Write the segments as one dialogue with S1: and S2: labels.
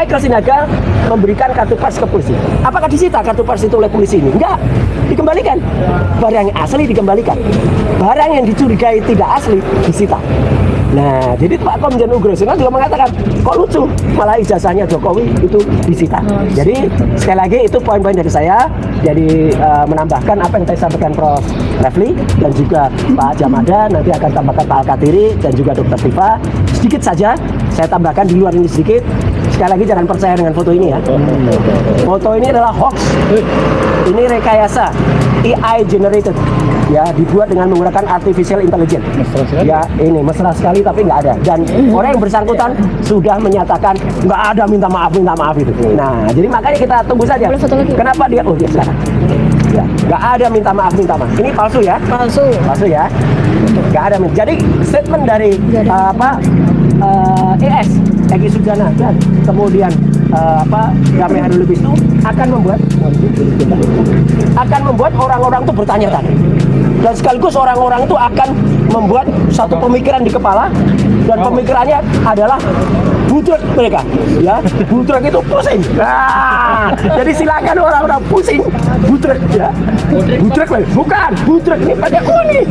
S1: Michael Sinaga memberikan kartu pers ke polisi. Apakah disita kartu pers itu oleh polisi ini? Enggak, dikembalikan. Barang yang asli dikembalikan. Barang yang dicurigai tidak asli disita. Nah, jadi Pak Komjen Ugroseno juga mengatakan, kok lucu, malah ijazahnya Jokowi itu disita. Jadi sekali lagi itu poin-poin dari saya. Jadi menambahkan apa yang saya sampaikan Prof. Refli dan juga Pak Jamada, nanti akan tambahkan Pak Alkatiri dan juga Dr. Tifa. Sedikit saja saya tambahkan di luar ini sedikit. Sekali lagi jangan percaya dengan foto ini ya. Foto ini adalah hoax. Ini rekayasa AI generated. Ya, dibuat dengan menggunakan artificial intelligence. Ya, ini mesra sekali tapi nggak ada. Dan orang yang bersangkutan sudah menyatakan nggak ada minta maaf itu. Nah, jadi makanya kita tunggu saja. Kenapa dia? Oh, dia sekarang. Ya, nggak ada minta maaf. Ini palsu ya? Palsu ya? Nggak ada. Jadi statement dari ES Egy Sujana dan kemudian Damai Hairul Lubis itu akan membuat orang-orang itu bertanya-tanya, dan sekaligus orang-orang itu akan membuat satu pemikiran di kepala, dan pemikirannya adalah budrek mereka, ya. Budrek itu pusing. Nah, jadi silakan orang-orang pusing, budrek ya. Budrek bukan, budrek ini pakai uni.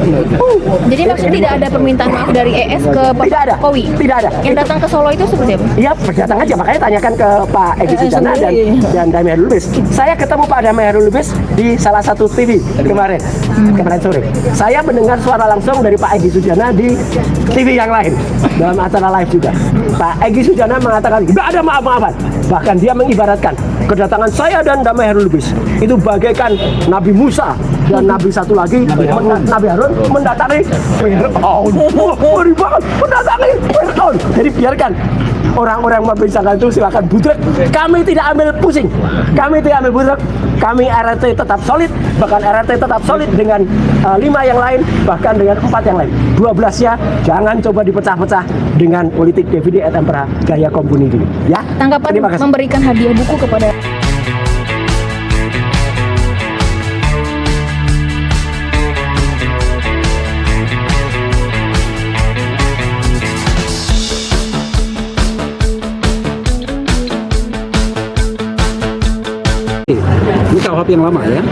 S2: Jadi maksudnya tidak ada permintaan maaf dari ES ke Pak Jokowi?
S1: Tidak ada.
S2: Yang datang ke Solo itu seperti apa?
S1: Iya, datang aja, makanya tanyakan ke Pak Egy Sujana dan Damai Hairul Lubis. Saya ketemu Pak Damai Hairul Lubis di salah satu TV kemarin sore. Saya mendengar suara langsung dari Pak Egy Sujana di TV yang lain dalam acara live juga. Pak Egy Sujana mengatakan tidak ada maaf-maafan. Bahkan dia mengibaratkan kedatangan saya dan Damai Hairul Lubis itu bagaikan Nabi Musa dan Nabi satu lagi Nabi Harun mendatangi Fir'aun. Ngeri banget, mendatangi Fir'aun. Jadi biarkan orang-orang membincangkan itu, silakan budrek. Kami tidak ambil pusing, kami tidak ambil budrek. Kami RRT tetap solid, bahkan RRT tetap solid dengan 5 yang lain, bahkan dengan 4 yang lain. 12-nya jangan coba dipecah-pecah dengan politik DVD et impera gaya kompuni dulu. Ya.
S2: Tanggapan memberikan hadiah buku kepada
S3: ini KUHP yang lama ya,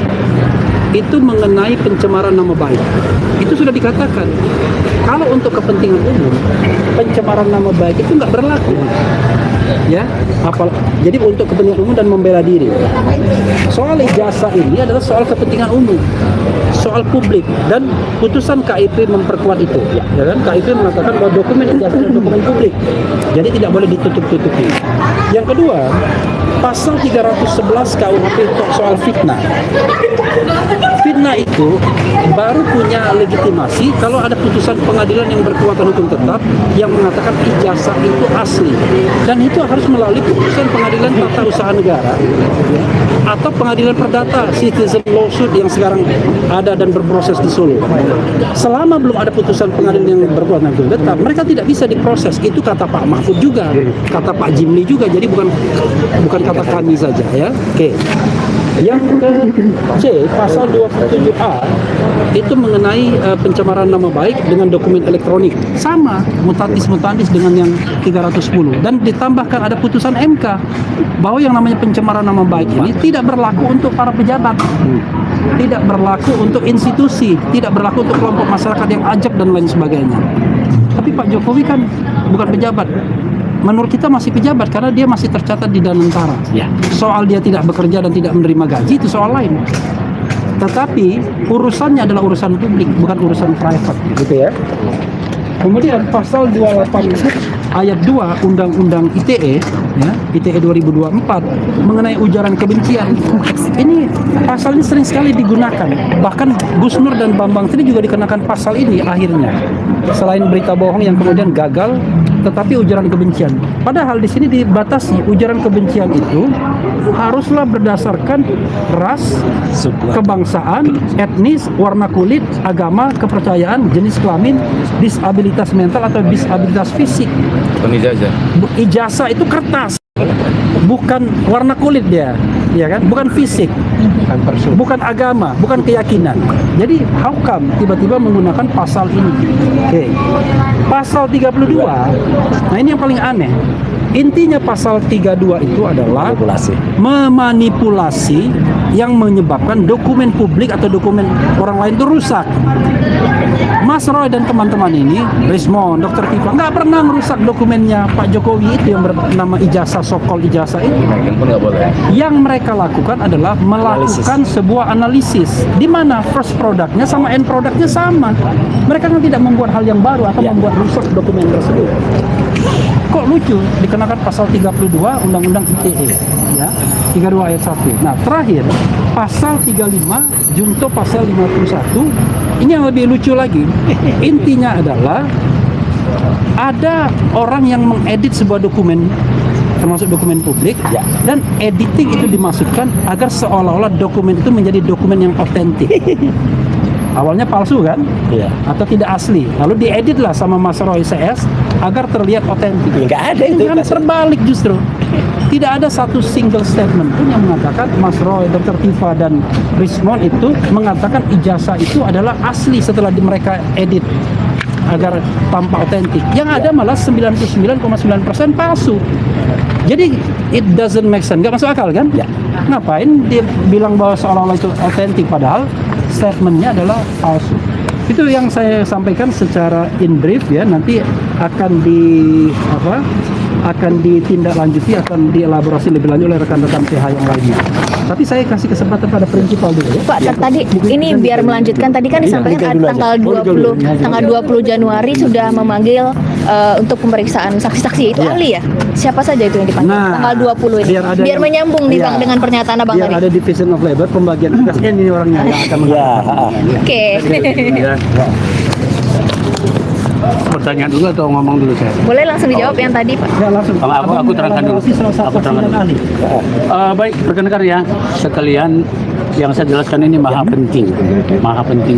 S3: itu mengenai pencemaran nama baik. Itu sudah dikatakan, kalau untuk kepentingan umum, pencemaran nama baik itu nggak berlaku. Ya, jadi untuk kepentingan umum dan membela diri. Soal ijazah ini adalah soal kepentingan umum, soal publik, dan putusan KIP memperkuat itu. Ya kan, KIP mengatakan bahwa dokumen ijazah adalah dokumen publik, jadi tidak boleh ditutup-tutupi. Yang kedua, pasal 311 KUHP soal fitnah. Fitnah itu baru punya legitimasi kalau ada putusan pengadilan yang berkekuatan hukum tetap yang mengatakan ijazah itu asli, dan itu harus melalui putusan pengadilan tata usaha negara atau pengadilan perdata citizen lawsuit yang sekarang ada dan berproses di Solo. Selama belum ada putusan pengadilan yang berkekuatan hukum tetap, mereka tidak bisa diproses. Itu kata Pak Mahfud juga, kata Pak Jimli juga, jadi bukan kata kami saja ya. Oke. Yang ke C, pasal 27A itu mengenai pencemaran nama baik dengan dokumen elektronik. Sama, mutatis dengan yang 310. Dan ditambahkan ada putusan MK bahwa yang namanya pencemaran nama baik ini tidak berlaku untuk para pejabat, tidak berlaku untuk institusi, tidak berlaku untuk kelompok masyarakat yang ajak dan lain sebagainya. Tapi Pak Jokowi kan bukan pejabat. Menurut kita masih pejabat karena dia masih tercatat di Danantara. Ya. Soal dia tidak bekerja dan tidak menerima gaji itu soal lain. Tetapi urusannya adalah urusan publik, bukan urusan private, gitu ya. Kemudian pasal 28 ayat 2 Undang-Undang ITE, ya, ITE 2024 mengenai ujaran kebencian. Ini pasal ini sering sekali digunakan. Bahkan Gus Nur dan Bambang Tri juga dikenakan pasal ini akhirnya. Selain berita bohong yang kemudian gagal, tetapi ujaran kebencian. Padahal di sini dibatasi ujaran kebencian itu haruslah berdasarkan ras, kebangsaan, etnis, warna kulit, agama, kepercayaan, jenis kelamin, disabilitas mental atau disabilitas fisik. Ijazah itu kertas, bukan warna kulit dia, ya kan? Bukan fisik, bukan agama, bukan keyakinan. Jadi how come tiba-tiba menggunakan pasal ini? Oke. Pasal 32. Nah, ini yang paling aneh. Intinya pasal 32 itu adalah
S1: Manipulasi.
S3: memanipulasi yang menyebabkan dokumen publik atau dokumen orang lain itu rusak. Mas Roy dan teman-teman ini, Rismon, Dr. Tifa, nggak pernah merusak dokumennya Pak Jokowi itu yang bernama ijazah, sokol ijazah itu. Yang mereka lakukan adalah melakukan sebuah analisis di mana first produknya sama end produknya sama. Mereka kan tidak membuat hal yang baru atau membuat rusak dokumen tersebut. Kok lucu dikenakan pasal 32 Undang-Undang ITE ya, 32 ayat 1. Nah, terakhir pasal 35 junto pasal 51 ini yang lebih lucu lagi. Intinya adalah ada orang yang mengedit sebuah dokumen termasuk dokumen publik dan editing itu dimaksudkan agar seolah-olah dokumen itu menjadi dokumen yang otentik. Awalnya palsu kan?
S1: Iya.
S3: Atau tidak asli. Lalu diedit lah sama Mas Roy CS agar terlihat otentik.
S1: Nggak ada itu.
S3: Kan terbalik justru. Tidak ada satu single statement pun yang mengatakan Mas Roy, Dr. Tifa dan Rismon itu mengatakan ijazah itu adalah asli setelah mereka edit agar tampak otentik. Yang ada malah 99,9% palsu. Jadi it doesn't make sense, nggak masuk akal kan?
S1: Ya.
S3: Ngapain dia bilang bahwa seolah-olah itu otentik padahal statementnya adalah palsu. Itu yang saya sampaikan secara in brief ya. Nanti akan ditindaklanjuti, akan dielaborasi lebih lanjut oleh rekan-rekan PH yang lainnya. Tapi saya kasih kesempatan pada prinsipal dulu ya.
S2: Pak, tadi ini biar melanjutkan, tadi kan disampaikan tanggal 20 Januari sudah memanggil untuk pemeriksaan saksi-saksi itu ahli ya. Siapa saja itu yang dipanggil? Tanggal 20 ini. Biar menyambung nih Bang dengan pernyataan Abang
S3: biar
S2: tadi.
S3: ada division of labor, pembagian tugas ini orangnya yang akan
S2: Oke.
S4: Pertanyaan dulu atau ngomong dulu saya?
S2: Boleh langsung dijawab yang tadi, Pak.
S3: Ya, langsung.
S4: Aku terangkan dulu. Aku terangkan dulu. Baik, rekan-rekan ya, sekalian yang saya jelaskan ini maha penting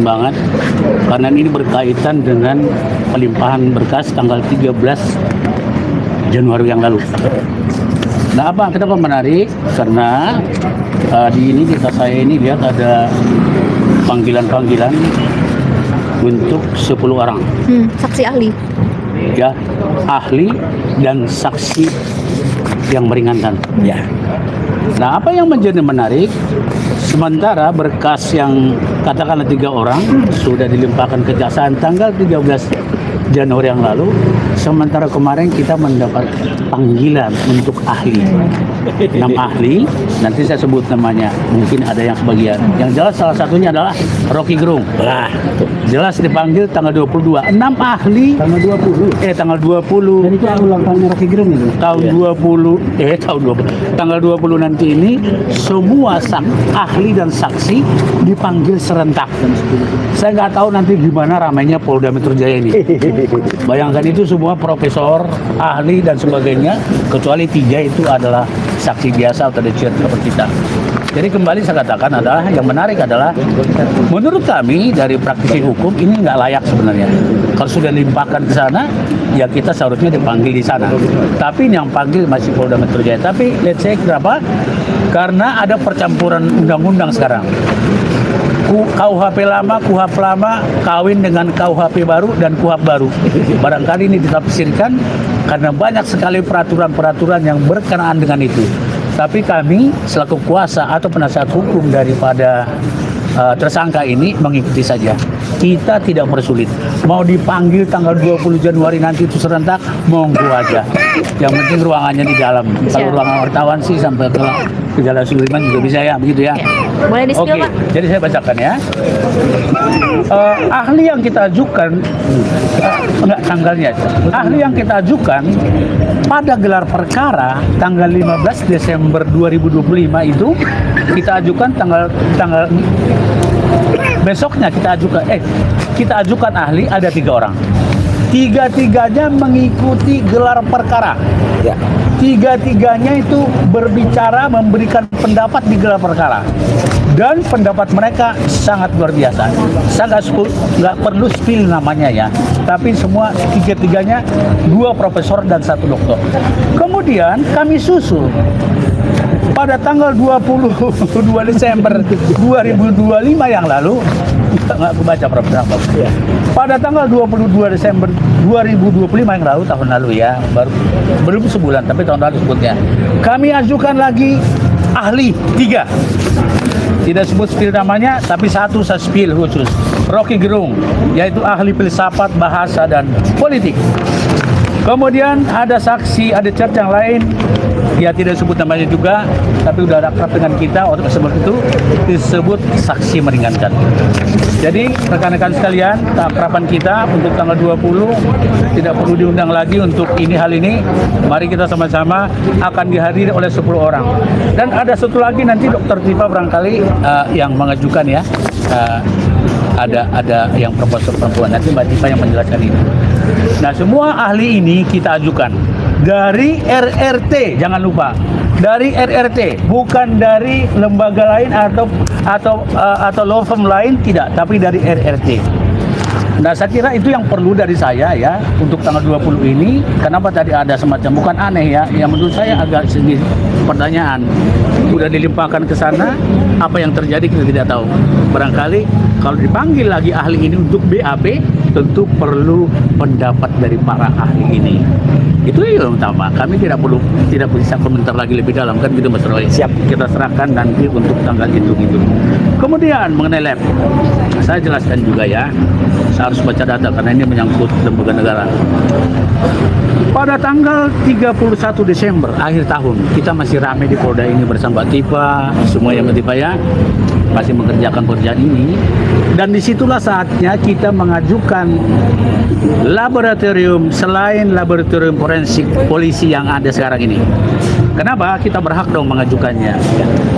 S4: banget karena ini berkaitan dengan pelimpahan berkas tanggal 13 Januari yang lalu. Nah, kenapa menarik? Karena di tas saya ini lihat ada panggilan untuk 10 orang.
S2: Saksi ahli.
S4: Ya, ahli dan saksi yang meringankan.
S1: Ya.
S4: Nah, apa yang menjadi menarik? Sementara berkas yang katakanlah 3 orang sudah dilimpahkan kejaksaan tanggal 13 Januari yang lalu, sementara kemarin kita mendapat panggilan untuk ahli. 6 ahli, nanti saya sebut namanya, mungkin ada yang sebagian. Yang jelas salah satunya adalah Rocky Gerung. Jelas dipanggil tanggal 22. 6 ahli
S3: Tanggal 20.
S4: tanggal 20.
S3: Dan itu ulang tahunnya Rocky Gerung itu.
S4: Tanggal 20 nanti ini semua ahli dan saksi dipanggil serentak. Saya nggak tahu nanti gimana ramainya Polda Metro Jaya ini. Bayangkan itu semua profesor, ahli dan sebagainya, kecuali 3 itu adalah saksi biasa atau decet seperti kita. Jadi kembali saya katakan adalah yang menarik adalah menurut kami dari praktisi hukum ini nggak layak sebenarnya. Kalau sudah dilimpahkan ke sana, ya kita seharusnya dipanggil di sana. Tapi yang panggil masih Polda Metro Jaya. Tapi let's say kenapa? Karena ada percampuran undang-undang sekarang. KUHP lama, KUHP lama, kawin dengan KUHP baru dan KUHP baru. Barangkali ini ditafsirkan karena banyak sekali peraturan-peraturan yang berkenaan dengan itu. Tapi kami selaku kuasa atau penasihat hukum daripada tersangka ini mengikuti saja. Kita tidak persulit. Mau dipanggil tanggal 20 Januari nanti itu serentak, monggo aja. Yang penting ruangannya di dalam. Kalau ruangan wartawan sih sampai ke Jalan Sudirman juga bisa ya, begitu ya.
S2: Boleh di-spill,
S4: Oke,
S2: Pak.
S4: jadi saya bacakan ya. Ahli yang kita ajukan, tanggalnya. Ahli yang kita ajukan pada gelar perkara tanggal 15 Desember 2025 itu kita ajukan tanggal besoknya kita ajukan ahli ada 3 orang. 3-3-nya mengikuti gelar perkara.
S1: Ya.
S4: 3-3-nya itu berbicara, memberikan pendapat di gelar perkara. Dan pendapat mereka sangat luar biasa. Saya nggak perlu spill namanya ya. Tapi semua 3-3-nya 2 profesor dan 1 doktor. Kemudian kami susul pada tanggal 22 Desember 2025 yang lalu, nggak baca Prof. pada tanggal 22 Desember 2025 yang lalu, tahun lalu ya, belum sebulan tapi tahun lalu sebutnya, kami ajukan lagi ahli 3. Tidak sebut spill namanya, tapi satu saya spill khusus, Rocky Gerung, yaitu ahli filsafat, bahasa dan politik. Kemudian ada saksi, ada church yang lain, dia tidak sebut namanya juga, tapi udah akrab dengan kita, untuk sebut itu disebut saksi meringankan. Jadi rekan-rekan sekalian, keakraban kita untuk tanggal 20 tidak perlu diundang lagi untuk hal ini. Mari kita sama-sama akan dihadiri oleh 10 orang. Dan ada satu lagi nanti Dr. Tifa barangkali yang mengajukan ya. Ada yang proposal perempuan, nanti Mbak Tifa yang menjelaskan ini. Nah, semua ahli ini kita ajukan dari RRT, jangan lupa, dari RRT, bukan dari lembaga lain atau law firm lain, tidak, tapi dari RRT. Nah, saya kira itu yang perlu dari saya ya untuk tanggal 20 ini. Kenapa tadi ada semacam, bukan aneh ya, yang menurut saya agak sedikit pertanyaan. Udah dilimpahkan ke sana, apa yang terjadi kita tidak tahu. Barangkali kalau dipanggil lagi ahli ini untuk BAP, tentu perlu pendapat dari para ahli ini. Itu yang utama. Kami tidak bisa komentar lagi lebih dalam, kan gitu Mas Roy.
S1: Siap.
S4: Kita serahkan nanti untuk tanggal itu. Kemudian mengenai lab, saya jelaskan juga ya. Saya harus baca data karena ini menyangkut lembaga negara. Pada tanggal 31 Desember akhir tahun, kita masih ramai di Polda ini bersama Mbak Tifa, semua yang Mbak Tifa ya, masih mengerjakan pekerjaan ini. Dan disitulah saatnya kita mengajukan laboratorium selain laboratorium forensik polisi yang ada sekarang ini. Kenapa? Kita berhak dong mengajukannya.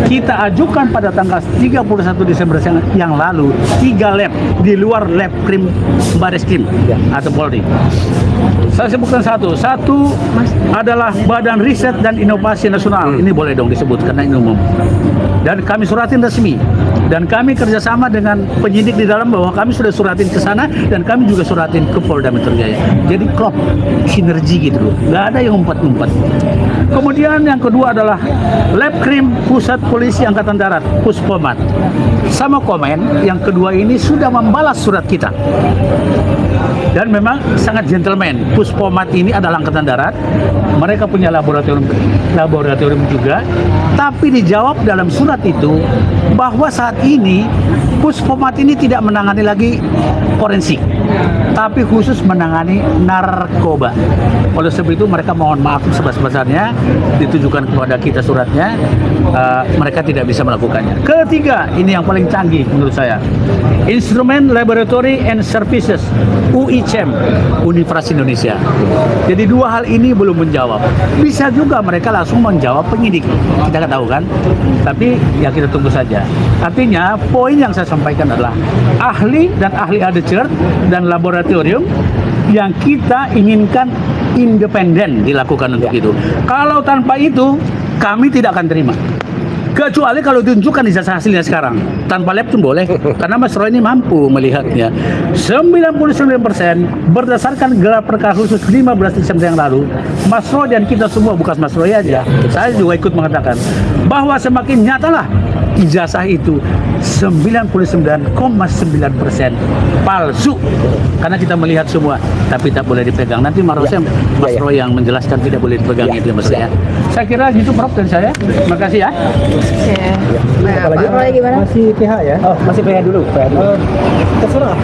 S4: Kita ajukan pada tanggal 31 Desember yang lalu 3 lab di luar lab krim Bareskrim atau Polri. Saya sebutkan satu adalah Badan Riset dan Inovasi Nasional. Ini boleh dong disebut karena ini umum. Dan kami suratin resmi. Dan kami kerjasama dengan penyidik di dalam bahwa kami sudah suratin ke sana dan kami juga suratin ke Polda Metro Jaya. Jadi klop, sinergi gitu loh. Nggak ada yang ngumpet-ngumpet. Kemudian yang kedua adalah Lab Krim Pusat Polisi Angkatan Darat, Puspomat. Sama komen, yang kedua ini sudah membalas surat kita. Dan memang sangat gentleman. Puspomat ini adalah Angkatan Darat. Mereka punya laboratorium juga. Tapi dijawab dalam surat itu bahwa saat ini Puspomat ini tidak menangani lagi forensik, tapi khusus menangani narkoba. Oleh sebab itu mereka mohon maaf sebesar-besarnya, ditujukan kepada kita suratnya, mereka tidak bisa melakukannya. Ketiga, ini yang paling canggih menurut saya, Instrument Laboratory and Services UICM, Universitas Indonesia. Jadi dua hal ini belum menjawab. Bisa juga mereka langsung menjawab penyidik, kita nggak tahu kan, tapi ya kita tunggu saja. Artinya poin yang saya sampaikan adalah ahli dan ahli ada cert dan laboratorium yang kita inginkan independen dilakukan untuk itu. Kalau tanpa itu kami tidak akan terima. Kecuali kalau ditunjukkan ijazah hasilnya sekarang. Tanpa lab pun boleh. Karena Mas Roy ini mampu melihatnya. 99% berdasarkan gelar perkara khusus 15 Desember yang lalu, Mas Roy dan kita semua, bukan Mas Roy aja, saya juga ikut mengatakan bahwa semakin nyatalah ijazah itu 99,9% palsu. Karena kita melihat semua, tapi tak boleh dipegang. Nanti Mas Roy yang menjelaskan tidak boleh dipegang itu Mas ya. Saya kira gitu Prof dan saya. Terima kasih ya.
S2: Nah, Pak Roy gimana?
S1: Masih PH ya? Oh, masih PH dulu. Terserah.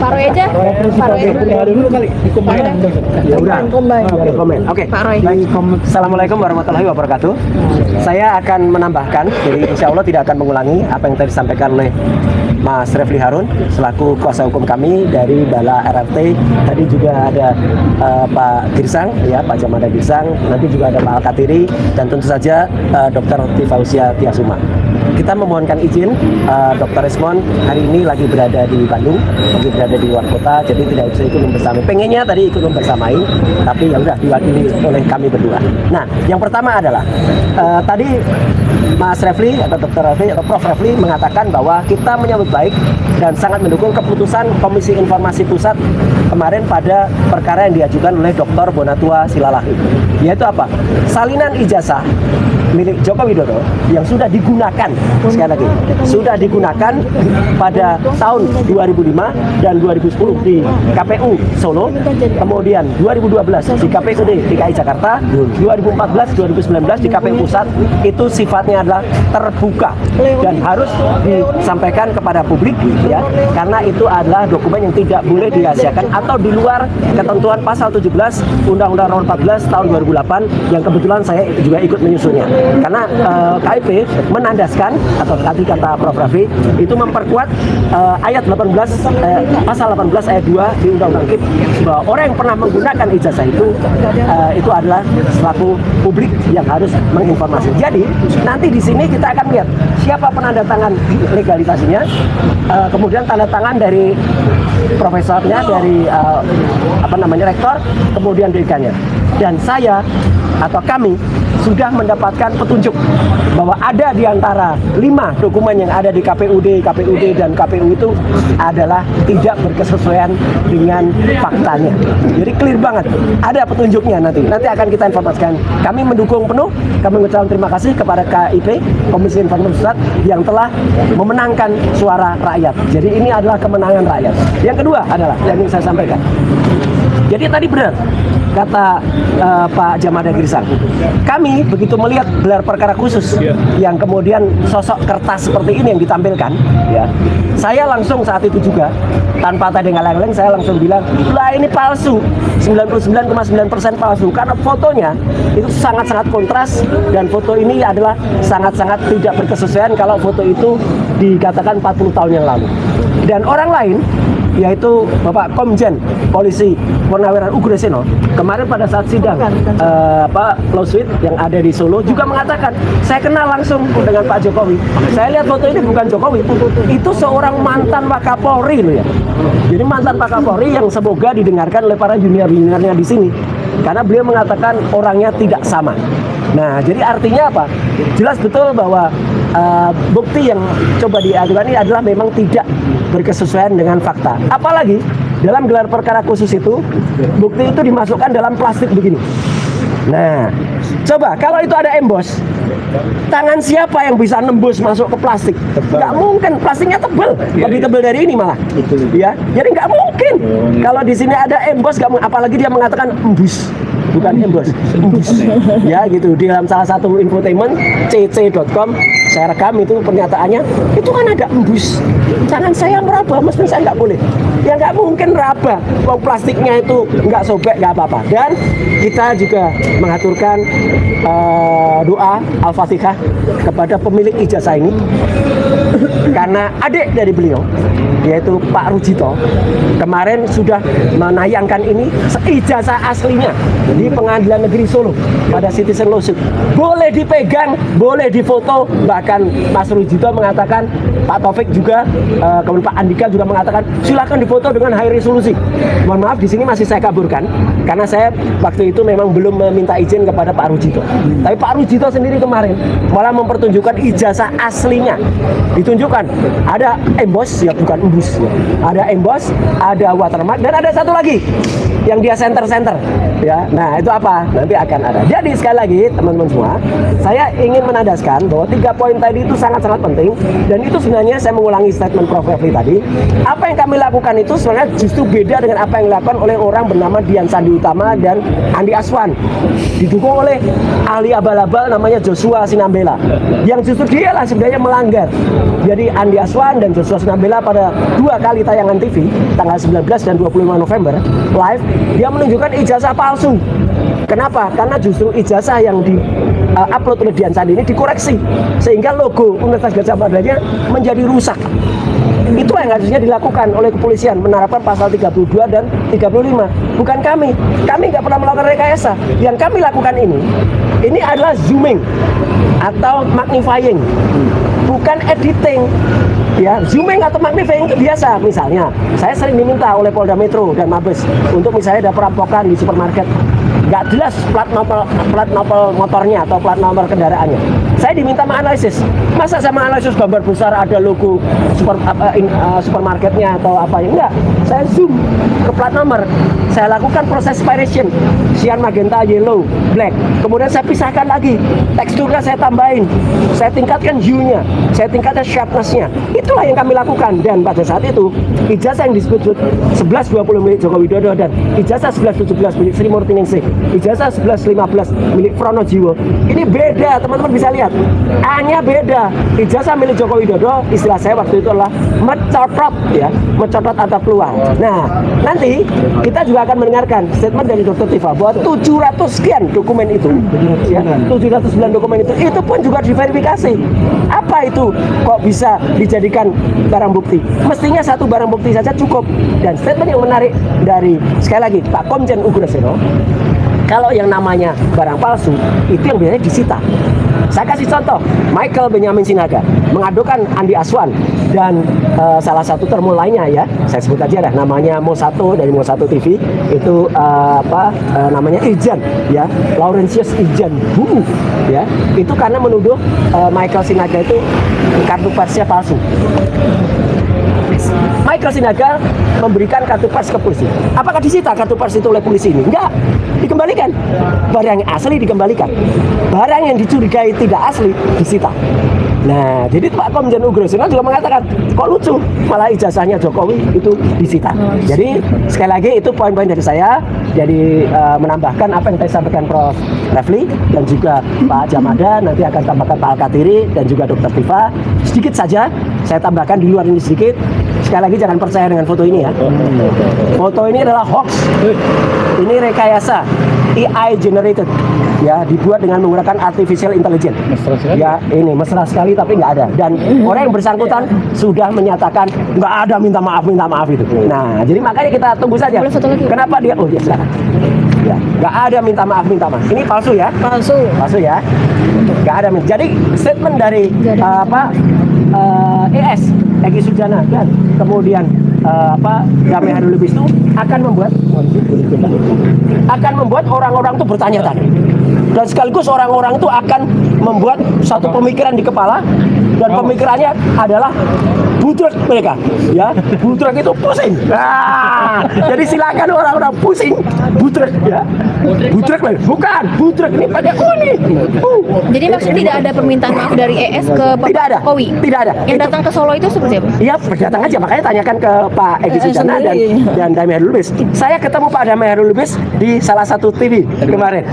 S2: Pak Roy aja? Pak Roy
S1: PH dulu kali. Ya udah. Komen. Oke.
S2: Pak Roy.
S1: Assalamualaikum warahmatullahi wabarakatuh. Saya akan menambahkan, jadi insya Allah tidak akan mengulangi apa yang tadi disampaikan oleh Mas Refli Harun selaku kuasa hukum kami dari Bala RRT. Tadi juga ada Pak Girsang, ya Pak Jamada Girsang. Nanti juga ada Pak Alkatiri dan tentu saja Dr. Tifausia Tiasuma. Kita memohonkan izin, Dr. Resmond hari ini lagi berada di Bandung, lagi berada di luar kota, jadi tidak bisa ikut membersamai. Pengennya tadi ikut membersamai, tapi ya udah diwakili oleh kami berdua. Nah, yang pertama adalah tadi Mas Refli atau Dr. Refli atau Prof. Refli mengatakan bahwa kita menyambut baik dan sangat mendukung keputusan Komisi Informasi Pusat kemarin pada perkara yang diajukan oleh Dr. Bonatua Silalahi, yaitu apa? Salinan ijazah milik Joko Widodo yang sudah digunakan, sekali lagi sudah digunakan pada tahun 2005 dan 2010 di KPU Solo, kemudian 2012 di KPUD DKI Jakarta, 2014 2019 di KPU Pusat, itu sifatnya adalah terbuka dan harus disampaikan kepada publik ya, karena itu adalah dokumen yang tidak boleh dirahasiakan atau di luar ketentuan pasal 17 Undang-Undang Nomor 14 tahun 2008 yang kebetulan saya juga ikut menyusunnya. Karena KIP menandaskan atau tadi kata Prof. Raffi itu memperkuat ayat 18 pasal 18 ayat 2 di Undang-Undang KIP bahwa orang yang pernah menggunakan ijazah itu adalah selaku publik yang harus menginformasi. Jadi nanti di sini kita akan lihat siapa penanda tangan legalitasnya, kemudian tanda tangan dari profesornya, dari rektor, kemudian dekannya. Dan saya atau kami sudah mendapatkan petunjuk bahwa ada di antara 5 dokumen yang ada di KPUD dan KPU itu adalah tidak berkesesuaian dengan faktanya. Jadi clear banget, ada petunjuknya nanti akan kita informasikan. Kami mendukung penuh, kami mengucapkan terima kasih kepada KIP, Komisi Informasi Pusat, yang telah memenangkan suara rakyat. Jadi ini adalah kemenangan rakyat. Yang kedua adalah yang ingin saya sampaikan. Jadi tadi benar kata Pak Jamada Girsang, kami begitu melihat gelar perkara khusus yang kemudian sosok kertas seperti ini yang ditampilkan, ya, saya langsung saat itu juga tanpa tadi ngaleng-ngaleng saya langsung bilang, lah ini palsu, 99,9% palsu, karena fotonya itu sangat-sangat kontras dan foto ini adalah sangat-sangat tidak berkesesuaian kalau foto itu dikatakan 40 tahun yang lalu. Dan orang lain yaitu Bapak Komjen Polisi Purnawiran Ugreseno kemarin pada saat sidang lawsuit yang ada di Solo juga mengatakan, saya kenal langsung dengan Pak Jokowi, saya lihat foto ini bukan Jokowi, itu seorang mantan Wakapolri loh ya. Jadi mantan Wakapolri yang semoga didengarkan oleh para junior-juniornya di sini, karena beliau mengatakan orangnya tidak sama. Nah, jadi artinya apa? Jelas betul bahwa bukti yang coba diajukan ini adalah memang tidak berkesesuaian dengan fakta. Apalagi dalam gelar perkara khusus itu, bukti itu dimasukkan dalam plastik begini. Nah, coba kalau itu ada embos, tangan siapa yang bisa nembus masuk ke plastik? Nggak mungkin, plastiknya tebal, lebih tebal dari ini malah. Ya, jadi nggak mungkin. Kalau di sini ada embos, apalagi dia mengatakan embus, bukan embos, embus. Ya gitu, di dalam salah satu infotainment cc.com saya rekam itu pernyataannya, itu kan ada embus. Tangan saya meraba, mesti saya nggak boleh. Ya nggak mungkin meraba, kalau plastiknya itu nggak sobek, nggak apa-apa. Dan kita juga mengaturkan doa Al-Fatihah kepada pemilik ijazah ini, karena adik dari beliau yaitu Pak Rujito kemarin sudah menayangkan ini ijazah aslinya di Pengadilan Negeri Solo pada citizen lawsuit, boleh dipegang, boleh difoto. Bahkan Mas Rujito mengatakan, Pak Taufik juga, kemudian Pak Andika juga mengatakan silakan difoto dengan high resolusi. Mohon maaf, di sini masih saya kaburkan karena saya waktu itu memang belum meminta izin kepada Pak Rujito. Tapi Pak Rujito sendiri kemarin malah mempertunjukkan ijazah aslinya, ditunjukkan ada embos, ya bukan embus, ya. Ada embos, ada watermark, dan ada satu lagi yang dia center ya. Nah, itu apa? Nanti akan ada. Jadi sekali lagi teman-teman semua, saya ingin menandaskan bahwa 3 poin tadi itu sangat-sangat penting, dan itu sebenarnya saya mengulangi statement Prof. Refli tadi. Apa yang kami lakukan itu sebenarnya justru beda dengan apa yang dilakukan oleh orang bernama Dian Sandi Utama dan Andi Aswan, didukung oleh ahli abal-abal namanya Joshua Sinambela, yang justru dia lah sebenarnya melanggar. Jadi Andi Aswan dan Joshua Sinambela pada 2 kali tayangan TV tanggal 19 dan 25 November live, dia menunjukkan ijazah palsu. Kenapa? Karena justru ijazah yang di upload oleh Dian Sandi ini dikoreksi sehingga logo Universitas Gadjah Mada-nya menjadi rusak. Itu yang harusnya dilakukan oleh kepolisian, menerapkan pasal 32 dan 35. Bukan kami nggak pernah melakukan rekayasa. Yang kami lakukan ini adalah zooming atau magnifying, bukan editing. Ya, zooming atau magnifying itu biasa. Misalnya, saya sering diminta oleh Polda Metro dan Mabes untuk misalnya ada perampokan di supermarket, nggak jelas plat nomor motornya atau plat nomor kendaraannya. Saya diminta menganalisis. Masa saya menganalisis gambar besar ada logo supermarketnya atau apa ya? Enggak. Saya zoom ke plat nomor. Saya lakukan proses spiration, cyan, magenta, yellow, black. Kemudian saya pisahkan lagi. Teksturnya saya tambahin. Saya tingkatkan hue-nya. Saya tingkatkan sharpness-nya. Itulah yang kami lakukan. Dan pada saat itu, ijazah yang disebut 1120 milik Joko Widodo dan ijazah 1117 milik Sri Murtiningsih, ijazah 1115 milik Pronojiwo. Ini beda, teman-teman bisa lihat. A-nya beda. Ijazah milik Joko Widodo, istilah saya waktu itu adalah mencotot, ya, mencotot atau peluang. Nah, nanti kita juga akan mendengarkan statement dari Dr. Tifa bahwa 700 sekian dokumen itu, ya, 709 dokumen itu pun juga diverifikasi. Apa itu kok bisa dijadikan barang bukti? Mestinya satu barang bukti saja cukup. Dan statement yang menarik dari sekali lagi Pak Komjen Ugraseno, kalau yang namanya barang palsu itu yang biasanya disita. Saya kasih contoh, Michael Benyamin Sinaga mengadukan Andi Aswan dan salah satu termo lainnya, ya, saya sebut aja dah namanya Mo1 dari Mo1 TV itu namanya Ijan, ya, Laurentius Ijan Buu, ya, itu karena menuduh Michael Sinaga itu kartu persnya palsu. Michael Sinaga memberikan kartu pers ke polisi. Apakah disita kartu pers itu oleh polisi ini? Enggak, dikembalikan. Barang yang asli dikembalikan. Barang yang dicurigai tidak asli disita. Nah, jadi Pak Komjen Ugraseno juga mengatakan, kok lucu, malah ijazahnya Jokowi itu disita. Jadi sekali lagi itu poin-poin dari saya. Jadi menambahkan apa yang tadi sampaikan Prof. Refli dan juga Pak Jamada, nanti akan tambahkan Pak Al-Katiri dan juga Dr. Tifa. Sedikit saja saya tambahkan di luar ini sedikit. Sekali lagi jangan percaya dengan foto ini, ya. Foto ini adalah hoax. Ini rekayasa AI generated, ya, dibuat dengan menggunakan artificial intelligence. Ya, ini mesra sekali tapi nggak ada. Dan orang yang bersangkutan sudah menyatakan nggak ada minta maaf itu. Nah, jadi makanya kita tunggu saja. Kenapa dia? Oh, ya silakan. Ya, nggak ada minta maaf. Ini palsu, ya? Palsu, ya. Nggak ada. Jadi statement dari ES Egy Sujana dan kemudian Damai Hairul Lubis itu akan membuat orang-orang itu bertanya-tanya, dan sekaligus orang-orang itu akan membuat satu pemikiran di kepala, dan pemikirannya adalah budrek mereka, ya, budrek itu pusing. Nah, jadi silakan orang-orang pusing budrek, ya, budrek bukan budrek ini pakai kuning.
S2: Jadi maksudnya tidak ada permintaan maaf dari ES ke Pak Jokowi?
S1: Tidak ada.
S2: Yang datang ke Solo itu seperti apa?
S1: Iya, berdatang aja. Makanya tanyakan ke Pak Egy Sujana dan Damai Hairul Lubis. Saya ketemu Pak Damai Hairul Lubis di salah satu TV kemarin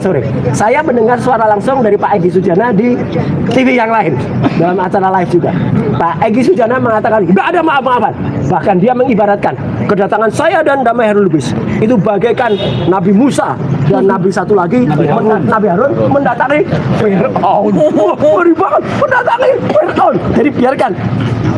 S1: sore. Saya mendengar suara langsung dari Pak Egy Sujana di TV yang lain dalam acara live juga. Pak Egy Sujana mengatakan nggak ada maaf-maafan. Bahkan dia mengibaratkan kedatangan saya dan Damai Hairul Lubis itu bagaikan Nabi Musa dan Nabi satu lagi Nabi Harun mendatangi Fir'aun. Ngeri banget, mendatangi Fir'aun. Jadi biarkan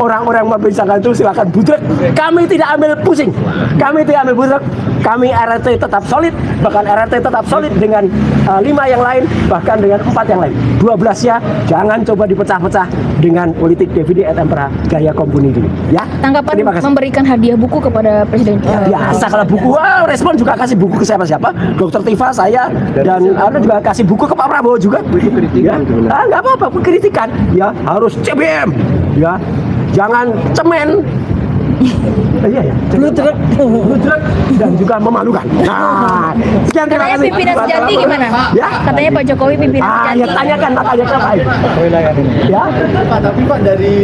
S1: orang-orang membincangkan itu, silakan budrek. Kami tidak ambil pusing, kami tidak ambil budrek. Kami RRT tetap solid, bahkan RRT tetap solid dengan 5 yang lain, bahkan dengan 4 yang lain. 12-nya jangan coba dipecah-pecah dengan politik DVD et impera gaya kompuni dulu, ya.
S2: Tanggapan memberikan hadiah buku kepada Presiden.
S1: Biasa kalau buku, respon juga kasih buku ke siapa-siapa. Dr. Tifa, saya, dan Anda juga kasih buku ke Pak Prabowo juga. Ya, nggak apa-apa, kritikan. Ya, harus CBM, ya, jangan cemen. Iya, ya. Budrek dan juga memalukan. Nah, sekian, terima
S2: Katanya
S1: kasih.
S2: pimpinan sejati gimana?
S1: Ya.
S2: Katanya Pak Jokowi pimpinan sejati.
S1: Ya, tanyakan makanya kenapa. Ya.
S5: Pak, tapi Pak dari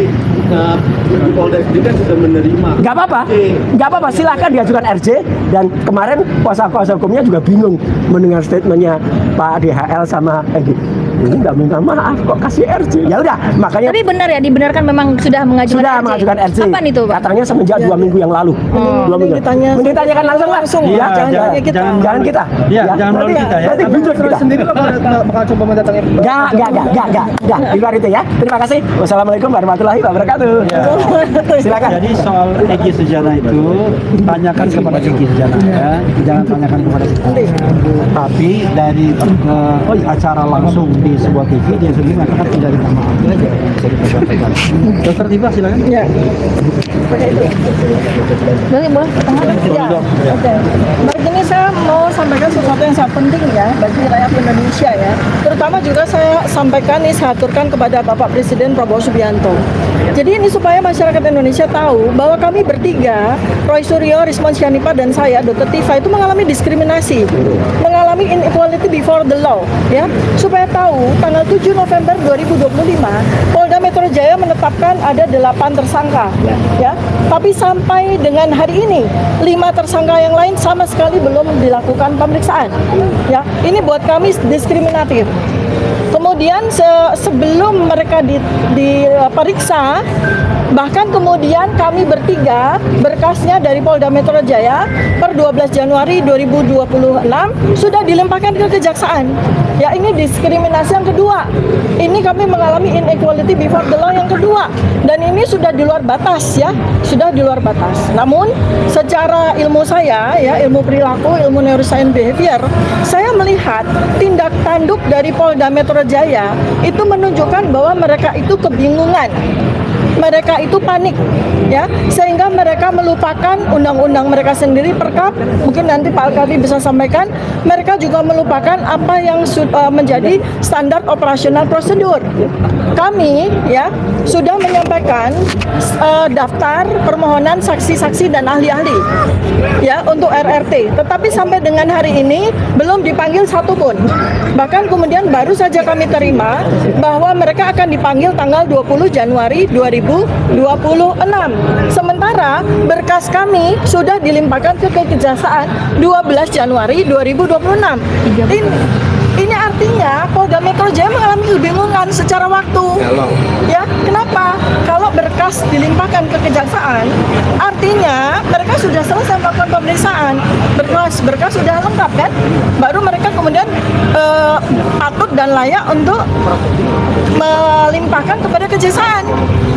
S5: Polda sendiri kan sudah menerima.
S1: Nggak apa-apa, silakan diajukan RJ. Dan kemarin kuasa hukumnya juga bingung mendengar statementnya Pak DHL sama Egy. Ini nggak minta maaf kok kasih RJ. Ya udah, makanya.
S2: Tapi benar ya, dibenarkan memang sudah mengajukan RJ.
S1: RJ.
S2: Kapan itu, Pak?
S1: Katanya semenjak 2 minggu yang lalu. 2 minggu. Mending tanyakan langsung lah.
S5: Ya,
S1: jangan kita.
S5: Jangan melalui kita, ya.
S1: Berarti budrek kita.
S5: Sendiri bakal coba mendatangi.
S1: Enggak. Di luar itu, ya. Terima kasih. Wassalamualaikum warahmatullahi wabarakatuh. Silakan.
S6: Jadi soal Egy Sujana itu tanyakan kepada Egy Sujana, ya. Jangan tanyakan kepada kita. Tapi dari acara langsung di di sebuah TV dia sendiri mengatakan tidak ada maaf aja yang bisa kita sampaikan. Dokter Tifa silakan.
S7: Ya.
S2: Boleh pertengahan.
S7: Ya. Oke. Baik, ini saya mau sampaikan sesuatu yang sangat penting ya bagi rakyat Indonesia ya. Terutama juga saya sampaikan nih, saya aturkan kepada Bapak Presiden Prabowo Subianto. Jadi ini supaya masyarakat Indonesia tahu bahwa kami bertiga, Roy Suryo, Rismon Syanipa, dan saya, Dr. Tifa, itu mengalami diskriminasi, mengalami inequality before the law, ya. Supaya tahu, tanggal 7 November 2025, Polda Metro Jaya menetapkan ada 8 tersangka, ya. Tapi sampai dengan hari ini, 5 tersangka yang lain sama sekali belum dilakukan pemeriksaan, ya. Ini buat kami diskriminatif. Kemudian sebelum mereka diperiksa, bahkan kemudian kami bertiga berkasnya dari Polda Metro Jaya per 12 Januari 2026 sudah dilimpahkan ke kejaksaan. Ya, ini diskriminasi yang kedua. Ini kami mengalami inequality before the law yang kedua. Dan ini sudah di luar batas ya, sudah di luar batas. Namun secara ilmu saya ya, ilmu perilaku, ilmu neuroscience behavior, saya melihat tindak tanduk dari Polda Metro Jaya itu menunjukkan bahwa mereka itu kebingungan. Mereka itu panik, ya, sehingga mereka melupakan undang-undang mereka sendiri, Perkap. Mungkin nanti Pak Alkafi bisa sampaikan. Mereka juga melupakan apa yang menjadi standar operasional prosedur. Kami, ya, sudah menyampaikan daftar permohonan saksi-saksi dan ahli-ahli, ya, untuk RRT. Tetapi sampai dengan hari ini belum dipanggil satupun. Bahkan kemudian baru saja kami terima bahwa mereka akan dipanggil tanggal 20 Januari 2026. Sementara berkas kami sudah dilimpahkan ke kejaksaan 12 Januari 2026. Ini artinya Polda Metro Jaya mengalami kebingungan secara waktu. Ya, kenapa? Kalau berkas dilimpahkan ke kejaksaan, artinya mereka sudah selesai melakukan pemeriksaan. Berkas sudah lengkap kan? Baru mereka kemudian patut dan layak untuk melimpahkan kepada kejaksaan.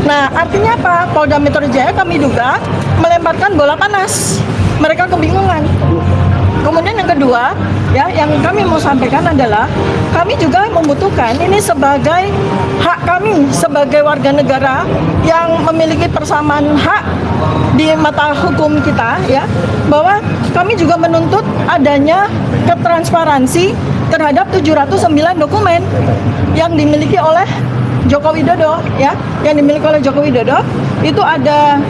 S7: Nah, artinya apa? Polda Metro Jaya kami duga melemparkan bola panas. Mereka kebingungan. Kemudian yang kedua, ya, yang kami mau sampaikan adalah kami juga membutuhkan ini sebagai hak kami sebagai warga negara yang memiliki persamaan hak di mata hukum kita, ya, bahwa kami juga menuntut adanya ketransparansi terhadap 709 dokumen yang dimiliki oleh Joko Widodo, ya, yang dimiliki oleh Joko Widodo. Itu ada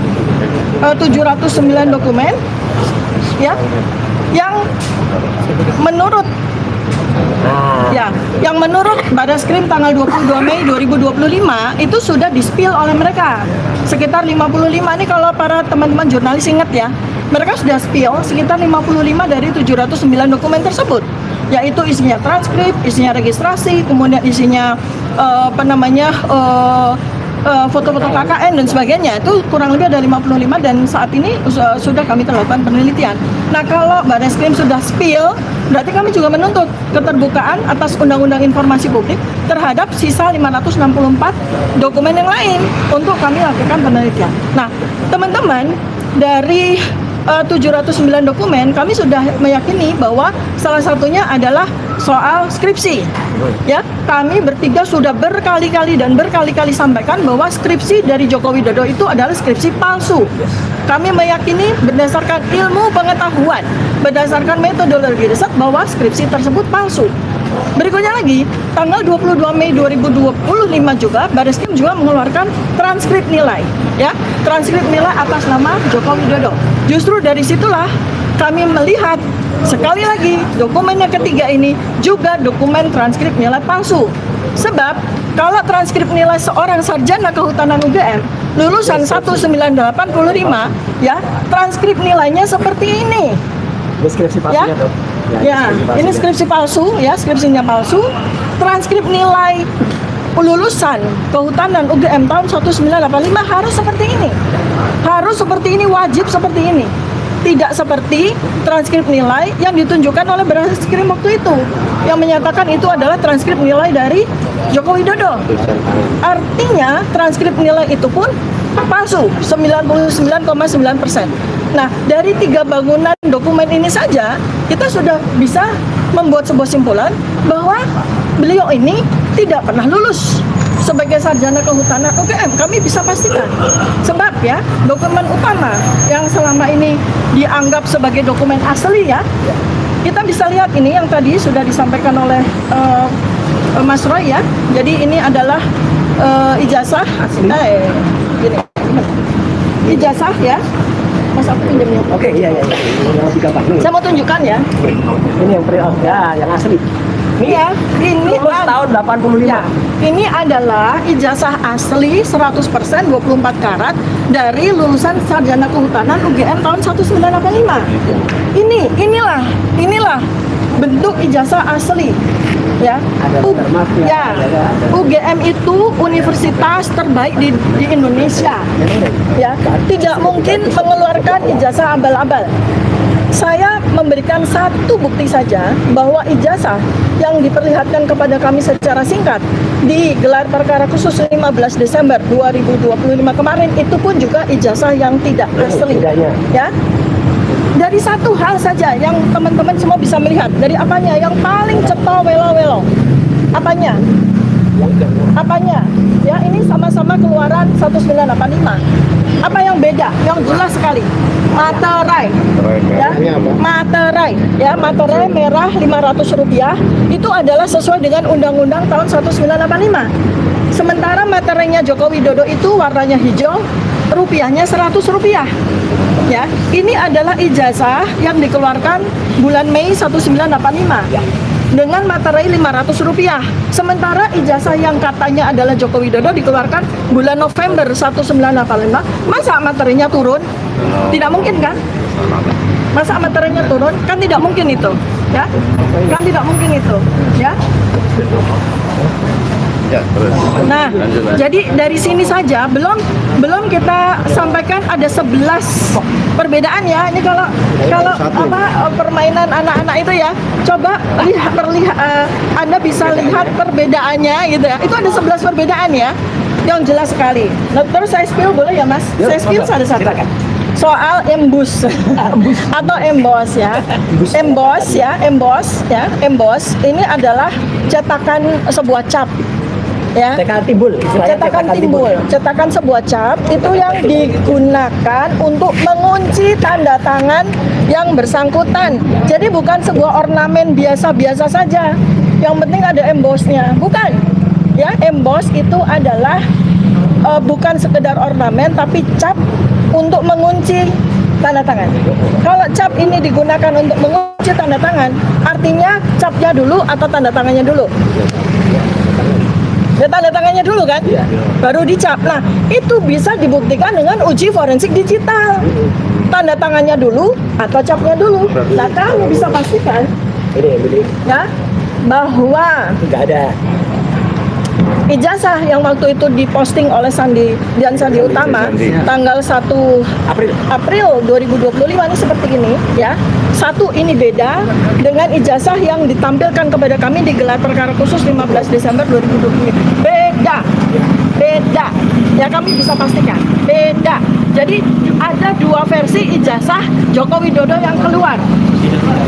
S7: 709 dokumen, ya, yang menurut Badaskrim tanggal 22 Mei 2025 itu sudah di-spill oleh mereka sekitar 55. Ini kalau para teman-teman jurnalis ingat ya, mereka sudah spill sekitar 55 dari 709 dokumen tersebut, yaitu isinya transkrip, isinya registrasi, kemudian isinya foto-foto KKN dan sebagainya. Itu kurang lebih ada 55 dan saat ini sudah kami lakukan penelitian. Nah, kalau Badaskrim sudah spill, berarti kami juga menuntut keterbukaan atas Undang-Undang Informasi Publik terhadap sisa 564 dokumen yang lain untuk kami lakukan penelitian. Nah, teman-teman, dari 709 dokumen kami sudah meyakini bahwa salah satunya adalah soal skripsi. Ya, kami bertiga sudah berkali-kali sampaikan bahwa skripsi dari Joko Widodo itu adalah skripsi palsu. Kami meyakini berdasarkan ilmu pengetahuan, berdasarkan metodologi riset bahwa skripsi tersebut palsu. Berikutnya lagi, tanggal 22 Mei 2025 juga Badaskrim juga mengeluarkan transkrip nilai, ya, transkrip nilai atas nama Joko Widodo. Justru dari situlah kami melihat sekali lagi dokumen yang ketiga ini juga dokumen transkrip nilai palsu. Sebab kalau transkrip nilai seorang sarjana kehutanan UGM lulusan 1985, ya, transkrip nilainya seperti ini.
S1: Deskripsi palsunya,
S7: Ya.
S1: Dok.
S7: Ya, ini skripsi palsu, ya, skripsinya palsu. Transkrip nilai lulusan kehutanan UGM tahun 1985 harus seperti ini. Harus seperti ini, wajib seperti ini. Tidak seperti transkrip nilai yang ditunjukkan oleh Badaskrim waktu itu, yang menyatakan itu adalah transkrip nilai dari Joko Widodo. Artinya transkrip nilai itu pun palsu, 99,9%. Nah, dari 3 bangunan dokumen ini saja kita sudah bisa membuat sebuah simpulan bahwa beliau ini tidak pernah lulus sebagai sarjana kehutanan UGM. Kami bisa pastikan. Sebab ya, dokumen utama yang selama ini dianggap sebagai dokumen asli ya, kita bisa lihat ini yang tadi sudah disampaikan oleh Mas Roy ya. Jadi ini adalah ijazah gini. Ijazah ya. Mas aku pinjamnya.
S1: Oke, iya. Yang lebih gampang.
S7: Saya mau tunjukkan ya.
S1: Ini yang pre-off ya, yang asli.
S7: Iya, ini
S1: Lulus tahun 85.
S7: Ya, ini adalah ijazah asli 100% 24 karat dari lulusan sarjana kehutanan UGM tahun 1985. Inilah bentuk ijazah asli. Ya. UGM itu universitas terbaik di Indonesia. Ya, tidak mungkin mengeluarkan ijazah abal-abal. Saya memberikan satu bukti saja bahwa ijazah yang diperlihatkan kepada kami secara singkat di gelar perkara khusus 15 Desember 2025 kemarin itu pun juga ijazah yang tidak asli. Ya. Dari satu hal saja yang teman-teman semua bisa melihat, dari apanya yang paling ceto welo-welo. Apanya? Ya, ini sama-sama keluaran 1985. Apa yang beda? Yang jelas sekali. Materai. Ya, materai. Ya, materai merah Rp500 itu adalah sesuai dengan undang-undang tahun 1985. Sementara materainya Joko Widodo itu warnanya hijau, rupiahnya Rp100. Ya, ini adalah ijazah yang dikeluarkan bulan Mei 1985. Dengan materai Rp500. Sementara ijazah yang katanya adalah Joko Widodo dikeluarkan bulan November 1985. Masa materinya turun? Tidak mungkin kan? Masa materinya turun? Kan tidak mungkin itu, ya? Kan tidak mungkin itu, ya? Nah, jadi dari sini saja belum kita sampaikan ada 11 perbedaan ya. Ini kalau permainan anak-anak itu ya, coba Anda bisa lihat perbedaannya gitu ya. Itu ada 11 perbedaan ya, yang jelas sekali. Nah, terus saya spill boleh ya Mas? Saya spill satu-satu. Soal emboss atau emboss ya. Emboss ini adalah cetakan sebuah cap. Ya. Cetakan sebuah cap itu yang digunakan untuk mengunci tanda tangan yang bersangkutan. Jadi bukan sebuah ornamen biasa-biasa saja. Yang penting ada embossnya, bukan? Ya, emboss itu adalah bukan sekedar ornamen tapi cap untuk mengunci tanda tangan. Kalau cap ini digunakan untuk mengunci tanda tangan, artinya capnya dulu atau tanda tangannya dulu? Ya, tanda tangannya dulu kan, baru dicap. Nah, itu bisa dibuktikan dengan uji forensik digital. Tanda tangannya dulu atau capnya dulu. Nah, kamu bisa pastikan ya bahwa
S1: Tidak ada.
S7: ijazah yang waktu itu diposting oleh Sandi Utama tanggal 1 April 2025 ini seperti ini ya. Satu, ini beda dengan ijazah yang ditampilkan kepada kami di gelar perkara khusus 15 Desember 2025. Beda. Ya, kami bisa pastikan. Beda. Jadi ada dua versi ijazah Joko Widodo yang keluar.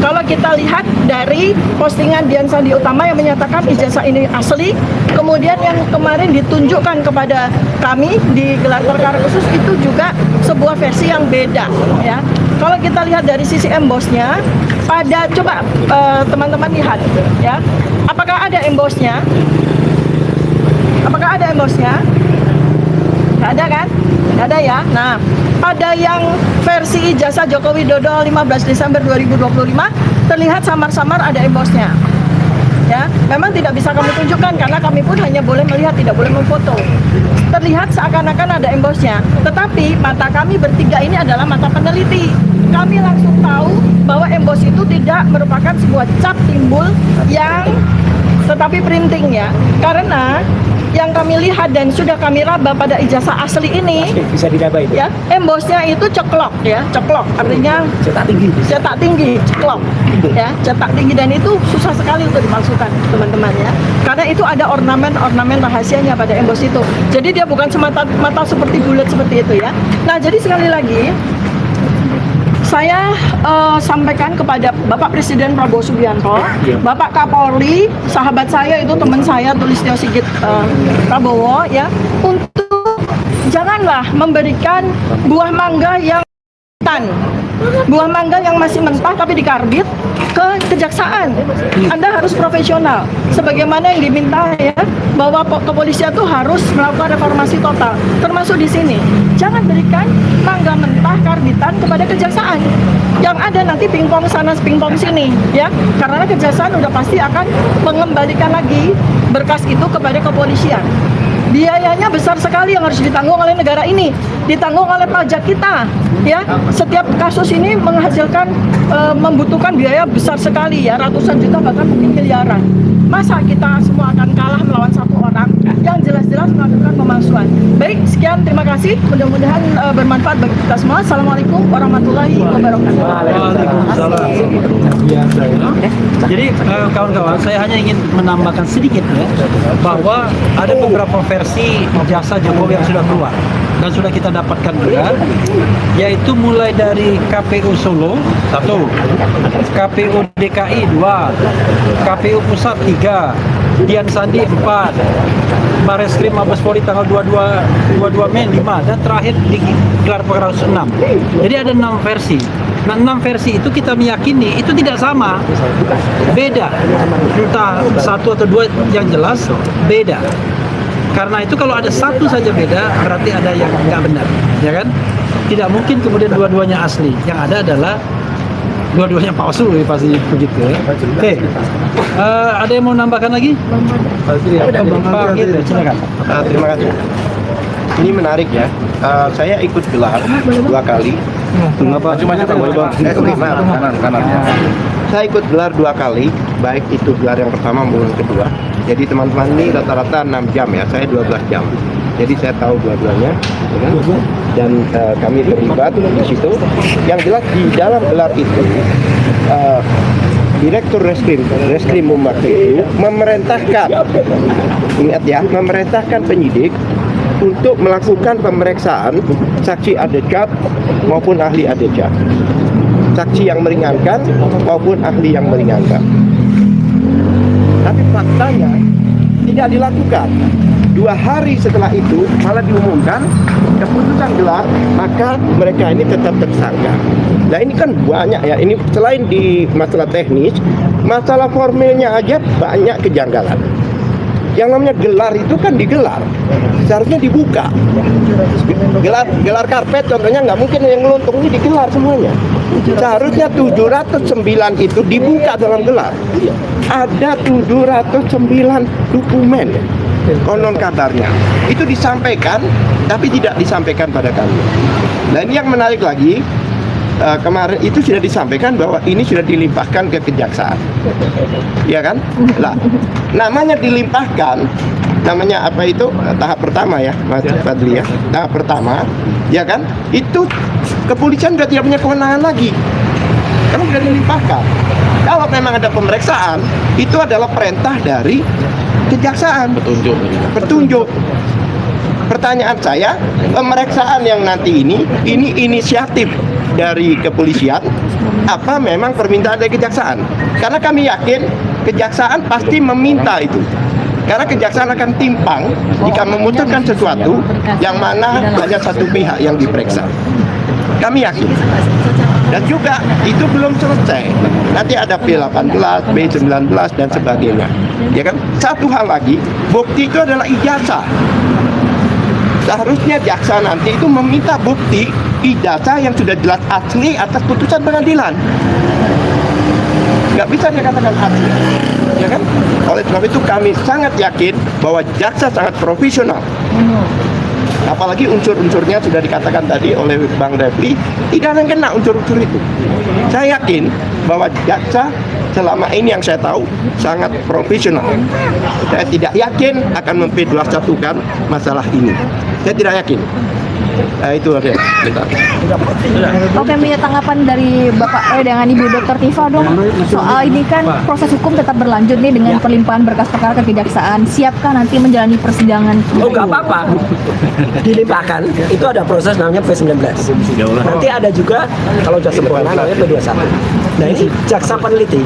S7: Kalau kita lihat dari postingan Dian Sandi Utama yang menyatakan ijazah ini asli, kemudian yang kemarin ditunjukkan kepada kami di gelar perkara khusus itu juga sebuah versi yang beda ya. Kalau kita lihat dari sisi embossnya, coba teman-teman lihat ya. Apakah ada embossnya? Nggak ada kan? Nggak ada ya. Nah, pada yang versi ijazah Joko Widodo 15 Desember 2025 terlihat samar-samar ada embossnya. Ya, memang tidak bisa kami tunjukkan karena kami pun hanya boleh melihat, tidak boleh memfoto. Terlihat seakan-akan ada embossnya, tetapi mata kami bertiga ini adalah mata peneliti. Kami langsung tahu bahwa emboss itu tidak merupakan sebuah cap timbul yang tetapi printing ya. Karena yang kami lihat dan sudah kami raba pada ijazah asli ini
S1: Bisa diraba itu.
S7: ya, embossnya itu ceklok ya, ceklok artinya cetak tinggi, ceklok ya, cetak tinggi, dan itu susah sekali untuk dimasukkan teman-teman ya, karena itu ada ornamen rahasianya pada emboss itu. Jadi dia bukan semata-mata seperti bulat seperti itu ya. Nah, jadi sekali lagi saya sampaikan kepada Bapak Presiden Prabowo Subianto, Bapak Kapolri, sahabat saya itu teman saya Tulistyo Sigit Prabowo ya, untuk janganlah memberikan buah mangga yang buah mangga yang masih mentah tapi dikarbit ke kejaksaan. Anda harus profesional sebagaimana yang diminta ya, bahwa kepolisian itu harus melakukan reformasi total termasuk di sini. Jangan berikan mangga mentah karbitan kepada kejaksaan, yang ada nanti pingpong sana pingpong sini ya, karena kejaksaan udah pasti akan mengembalikan lagi berkas itu kepada kepolisian. Biayanya besar sekali yang harus ditanggung oleh negara ini, ditanggung oleh pajak kita ya. Setiap kasus ini menghasilkan membutuhkan biaya besar sekali ya, ratusan juta bahkan mungkin miliaran. Masa kita semua akan kalah melawan satu orang yang jelas-jelas melakukan pemalsuan? Baik, sekian, terima kasih, mudah-mudahan bermanfaat bagi kita semua. Assalamualaikum warahmatullahi wabarakatuh.
S3: Waalaikumsalam. Jadi kawan-kawan, saya hanya ingin menambahkan sedikit ya, bahwa ada beberapa versi jasa Jokowi yang sudah keluar dan sudah kita dapatkan juga, yaitu mulai dari KPU Solo 1, KPU DKI 2, KPU Pusat 3, Dian Sandi 4, Bareskrim Mabes Polri tanggal 22 Mei 5, dan terakhir di gelar perkara 6. Jadi ada 6 versi. Nah, 6 versi itu kita meyakini itu tidak sama, beda. Entah 1 atau 2, yang jelas beda. Karena itu kalau ada satu saja beda, berarti ada yang nggak benar, ya kan? Tidak mungkin kemudian dua-duanya asli. Yang ada adalah dua-duanya palsu, pasti begitu ya. Oke, ada yang mau nambahkan lagi? Bang Idris, silakan.
S8: Terima kasih. Ini menarik ya. Saya ikut gelar 2 kali. Saya ikut gelar 2 kali, baik itu gelar yang pertama maupun yang kedua. Jadi teman-teman ini rata-rata 6 jam ya, saya 12 jam. Jadi saya tahu dua-duanya, ya, dan kami terlibat di situ. Yang jelas di dalam gelar itu, Direktur Reskrim waktu itu memerintahkan, ingat ya, memerintahkan penyidik untuk melakukan pemeriksaan saksi adecat maupun ahli adecat, saksi yang meringankan maupun ahli yang meringankan. Tapi faktanya tidak dilakukan. 2 hari setelah itu malah diumumkan keputusan gelar, maka mereka ini tetap tersangka. Nah ini kan banyak ya, ini selain di masalah teknis, masalah formilnya aja banyak kejanggalan. Yang namanya gelar itu kan digelar, seharusnya dibuka. Gelar karpet contohnya nggak mungkin yang ngeluntung ini digelar semuanya. Seharusnya 709 itu dibuka dalam gelar. Ada 709 dokumen konon kabarnya. Itu disampaikan, tapi tidak disampaikan pada kami. Dan yang menarik lagi, kemarin itu sudah disampaikan bahwa ini sudah dilimpahkan ke kejaksaan, ya kan? Lah, namanya dilimpahkan, namanya apa itu tahap pertama ya, Mas Fadli ya, tahap pertama, ya kan? Itu kepolisian sudah tidak punya kewenangan lagi, karena sudah dilimpahkan. Kalau memang ada pemeriksaan, itu adalah perintah dari kejaksaan, petunjuk. Pertanyaan saya, pemeriksaan yang nanti ini inisiatif dari kepolisian, apa memang permintaan dari kejaksaan? Karena kami yakin kejaksaan pasti meminta itu. Karena kejaksaan akan timpang jika memutuskan sesuatu yang mana hanya satu pihak yang diperiksa. Kami yakin. Dan juga itu belum selesai. Nanti ada P18, B19 dan sebagainya. Ya kan? Satu hal lagi, bukti itu adalah ijazah. Seharusnya jaksa nanti itu meminta bukti ijazah yang sudah jelas asli atas putusan pengadilan. Nggak bisa dikatakan asli, ya kan? Oleh sebab itu kami sangat yakin bahwa jaksa sangat profesional. Apalagi unsur-unsurnya sudah dikatakan tadi oleh Bang Refli, tidak ada yang kena unsur-unsur itu. Saya yakin bahwa jaksa selama ini yang saya tahu sangat profesional. Saya tidak yakin akan mempedulasatukan masalah ini. Saya tidak yakin. Itu ada.
S2: Oke, minta tanggapan dari Bapak dengan Ibu Dr. Tifa dong. Soal ini kan proses hukum tetap berlanjut nih dengan perlimpahan berkas perkara ke kejaksaan. Siapkah nanti menjalani persidangan?
S1: Oh nggak apa-apa, dilimpahkan. Itu ada proses namanya P19. Nanti ada juga kalau sudah sempurna namanya P21. Nah ini jaksa peneliti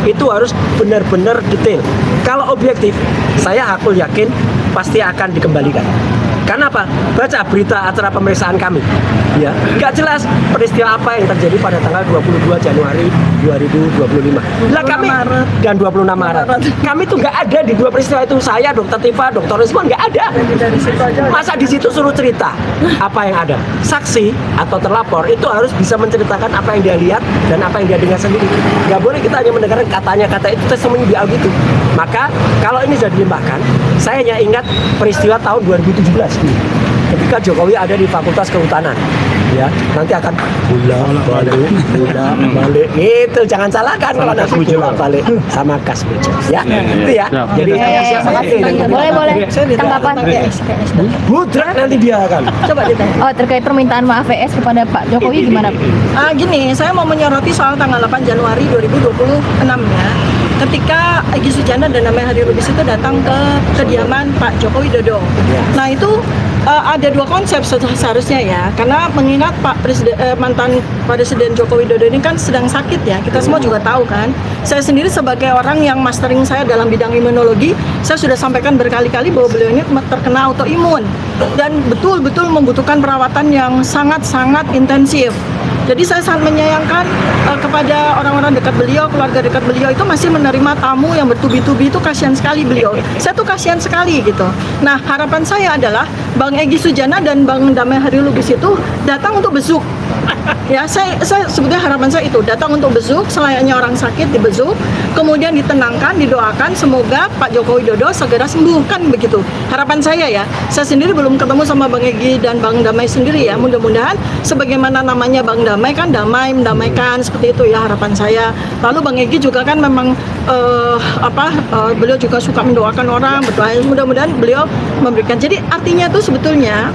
S1: itu harus benar-benar detail. Kalau objektif, saya aku yakin pasti akan dikembalikan. Karena apa? Baca berita acara pemeriksaan kami, ya, nggak jelas peristiwa apa yang terjadi pada tanggal 22 Januari 2025. Lah kami dan 26 Maret. Kami tuh nggak ada di dua peristiwa itu. Saya, Dokter Tifa, Dokter Rismon nggak ada. Masa di situ suruh cerita apa yang ada? Saksi atau terlapor itu harus bisa menceritakan apa yang dia lihat dan apa yang dia dengar sendiri. Nggak boleh kita hanya mendengarkan katanya, kata itu testimoni di audio itu. Maka kalau ini sudah dilimpahkan, saya hanya ingat peristiwa tahun 2017 ketika Jokowi ada di Fakultas Kehutanan, ya, nanti akan balik gitu, jangan salahkan kalau nanti balik sama kas bocor, ya, itu ya. Jadi
S2: Boleh tanggapan
S1: budrak nanti dia akan.
S7: Coba ditanya.
S2: Oh, terkait permintaan maaf VS kepada Pak Jokowi gimana?
S7: Gini, saya mau menyoroti soal tanggal 8 Januari 2026 ya. Ketika Egy Sujana dan Damai Hari Lubis itu datang ke kediaman Pak Joko Widodo. Nah itu ada dua konsep seharusnya ya, karena mengingat mantan Presiden Joko Widodo ini kan sedang sakit ya, kita semua juga tahu kan. Saya sendiri sebagai orang yang mastering saya dalam bidang imunologi, saya sudah sampaikan berkali-kali bahwa beliau ini terkena autoimun dan betul-betul membutuhkan perawatan yang sangat-sangat intensif. Jadi saya sangat menyayangkan kepada orang-orang dekat beliau, keluarga dekat beliau itu masih menerima tamu yang bertubi-tubi, itu kasihan sekali beliau. Saya tuh kasihan sekali gitu. Nah harapan saya adalah Bang Egy Sujana dan Bang Damai Hari Lubis itu datang untuk besuk. Ya, saya sebetulnya harapan saya itu datang untuk besuk, selayaknya orang sakit dibesuk, kemudian ditenangkan, didoakan semoga Pak Joko Widodo segera sembuh, kan begitu. Harapan saya ya. Saya sendiri belum ketemu sama Bang Egy dan Bang Damai sendiri ya. Mudah-mudahan sebagaimana namanya Bang Damai kan damai mendamaikan, seperti itu ya harapan saya. Lalu Bang Egy juga kan memang beliau juga suka mendoakan orang, berdoa. Mudah-mudahan beliau memberikan. Jadi artinya itu sebetulnya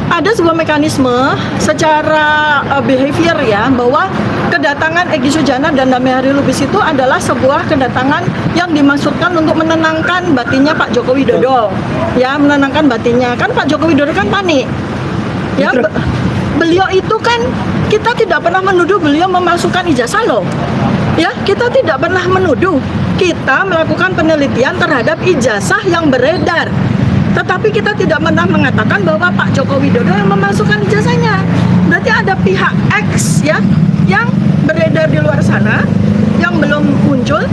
S7: ada sebuah mekanisme secara behavior ya, bahwa kedatangan Egy Sujana dan Damai Hari Lubis itu adalah sebuah kedatangan yang dimaksudkan untuk menenangkan batinnya Pak Joko Widodo. Ya, menenangkan batinnya. Kan Pak Joko Widodo kan panik. Ya, beliau itu kan kita tidak pernah menuduh beliau memalsukan ijazah loh. Ya, kita tidak pernah menuduh. Kita melakukan penelitian terhadap ijazah yang beredar. Tetapi kita tidak pernah mengatakan bahwa Pak Joko Widodo yang memasukkan ijazahnya. Berarti ada pihak X ya yang beredar di luar sana, yang belum muncul,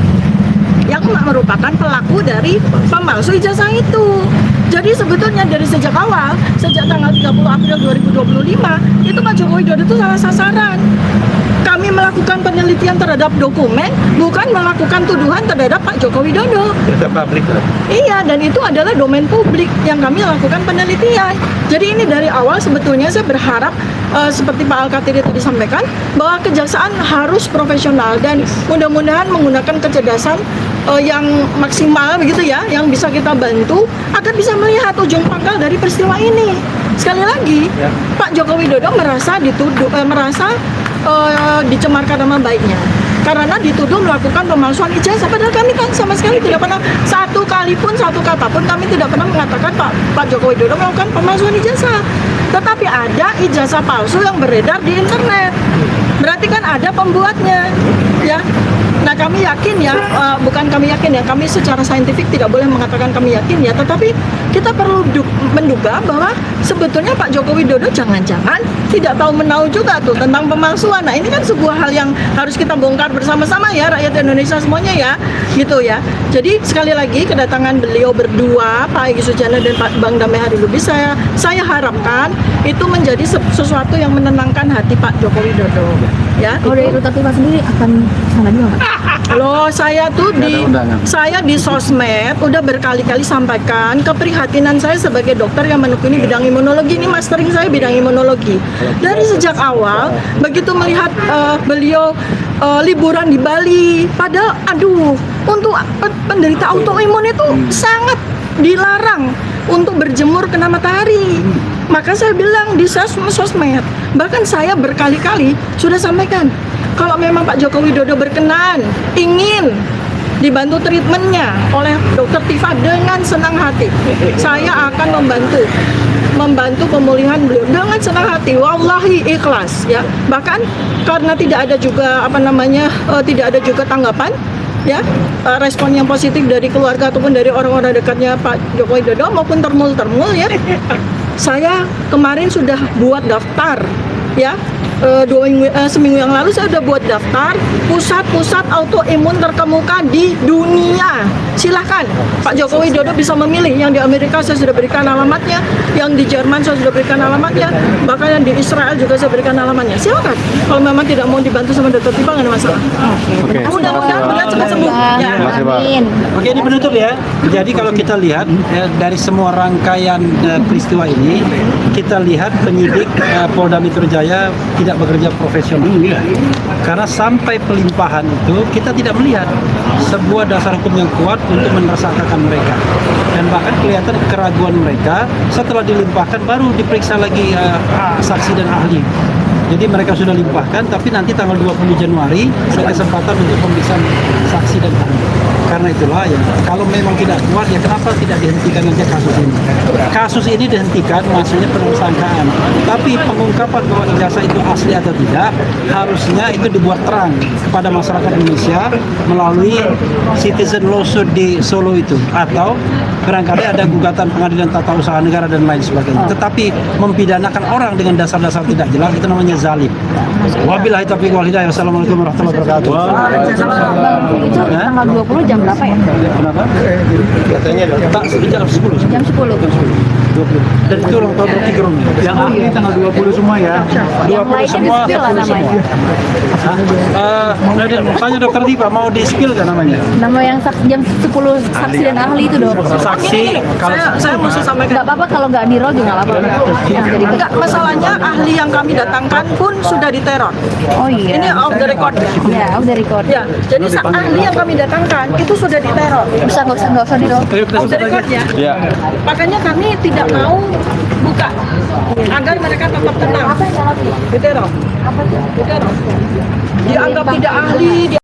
S7: yang merupakan pelaku dari pemalsu ijazah itu. Jadi sebetulnya dari sejak awal, sejak tanggal 30 April 2025, itu Pak Joko Widodo itu salah sasaran. Kami melakukan penelitian terhadap dokumen, bukan melakukan tuduhan terhadap Pak Joko Widodo. Iya, dan itu adalah domain publik yang kami lakukan penelitian. Jadi ini dari awal sebetulnya saya berharap seperti Pak Al-Katiri tadi sampaikan, bahwa kejaksaan harus profesional dan mudah-mudahan menggunakan kecerdasan yang maksimal begitu ya, yang bisa kita bantu agar bisa melihat ujung pangkal dari peristiwa ini. Sekali lagi, Pak Joko Widodo merasa dicemarkan nama baiknya karena dituduh melakukan pemalsuan ijazah, padahal kami kan sama sekali tidak pernah satu kata pun kami tidak pernah mengatakan Pak Joko Widodo melakukan pemalsuan ijazah. Tetapi ada ijazah palsu yang beredar di internet, berarti kan ada pembuatnya ya. Nah kami yakin ya, bukan kami yakin ya, kami secara saintifik tidak boleh mengatakan kami yakin ya, tetapi kita perlu menduga bahwa sebetulnya Pak Joko Widodo jangan-jangan tidak tahu menahu juga tuh tentang pemalsuan. Nah ini kan sebuah hal yang harus kita bongkar bersama-sama ya, rakyat Indonesia semuanya ya, gitu ya. Jadi sekali lagi kedatangan beliau berdua, Pak Egy Sujana dan Pak Bang Damai Hari Lubis, saya harapkan itu menjadi sesuatu yang menenangkan hati Pak Joko Widodo. Ya,
S2: Kalau dari Dr. Tifa sendiri akan sana juga nggak?
S7: Loh, saya tuh di sosmed udah berkali-kali sampaikan keprihatinan saya sebagai dokter yang menekuni bidang imunologi. Ini mastering saya bidang imunologi. Dari sejak awal, begitu melihat beliau liburan di Bali, padahal untuk penderita autoimun itu sangat dilarang untuk berjemur kena matahari. Maka saya bilang di sosmed, bahkan saya berkali-kali sudah sampaikan, kalau memang Pak Joko Widodo berkenan, ingin dibantu treatmentnya oleh Dokter Tifa dengan senang hati, saya akan membantu pemulihan beliau dengan senang hati, wallahi ikhlas ya. Bahkan karena tidak ada juga tidak ada juga tanggapan ya, respon yang positif dari keluarga ataupun dari orang-orang dekatnya Pak Joko Widodo maupun termul ya. Saya kemarin sudah buat daftar ya, seminggu yang lalu saya sudah buat daftar pusat-pusat autoimun terkemuka di dunia. Silahkan Pak Joko Widodo bisa memilih. Yang di Amerika saya sudah berikan alamatnya, yang di Jerman saya sudah berikan alamatnya, bahkan yang di Israel juga saya berikan alamatnya. Silakan. Kalau memang tidak mau dibantu sama Dokter Tifa nggak ada masalah. Mudah-mudahan beliau cepat sembuh. Ya.
S2: Amin.
S3: Oke, ini penutup ya. Jadi kalau kita lihat dari semua rangkaian peristiwa ini, kita lihat penyidik Polda Metro Jaya tidak bekerja profesional. Karena sampai pelimpahan itu kita tidak melihat sebuah dasar hukum yang kuat untuk menersangkakan mereka. Dan bahkan kelihatan keraguan mereka setelah dilimpahkan baru diperiksa lagi saksi dan ahli. Jadi mereka sudah limpahkan, tapi nanti tanggal 20 Januari ada kesempatan untuk pemeriksaan saksi dan ahli. Karena itulah ya, kalau memang tidak kuat ya kenapa tidak dihentikan aja kasus ini? Kasus ini dihentikan, maksudnya penersangkaan. Tapi pengungkapan bahwa ijazah itu asli atau tidak, harusnya itu dibuat terang kepada masyarakat Indonesia melalui citizen lawsuit di Solo itu, atau barangkali ada gugatan pengadilan tata usaha negara dan lain sebagainya. Tetapi mempidanakan orang dengan dasar-dasar tidak jelas itu namanya zalim. Wabillahi taufiq wal hidayah. Wassalamualaikum warahmatullahi wabarakatuh.
S2: Itu tanggal 20 jam berapa ya?
S3: Kenapa?
S8: Katanya
S3: Tak jam 10.
S2: Jam 10.
S3: Dan itu ulang tahun Rocky Gerung.
S4: Yang ahli tanggal 20 semua ya.
S2: Yang lainnya
S3: semua.
S2: di-spill lah namanya.
S3: Tanya Dokter Tifa mau di-spill kan namanya?
S2: Nama yang jam 10 saksi dan ahli itu dong.
S3: Saksi kalau
S7: Saya mesti sampaikan.
S2: Nggak apa-apa kalau nggak di roll juga nggak apa-apa. Yang jadi
S7: Enggak, masalahnya ahli yang kami datangkan pun sudah diteror.
S2: Oh iya.
S7: Ini off the record ya.
S2: Ya, udah record.
S7: Ya, jadi ahli yang kami datangkan itu sudah diteror.
S2: Nggak usah di roll.
S7: Off the record ya. Makanya kami tidak mau buka agar mereka tetap tenang. Diteror. Dianggap tidak ahli.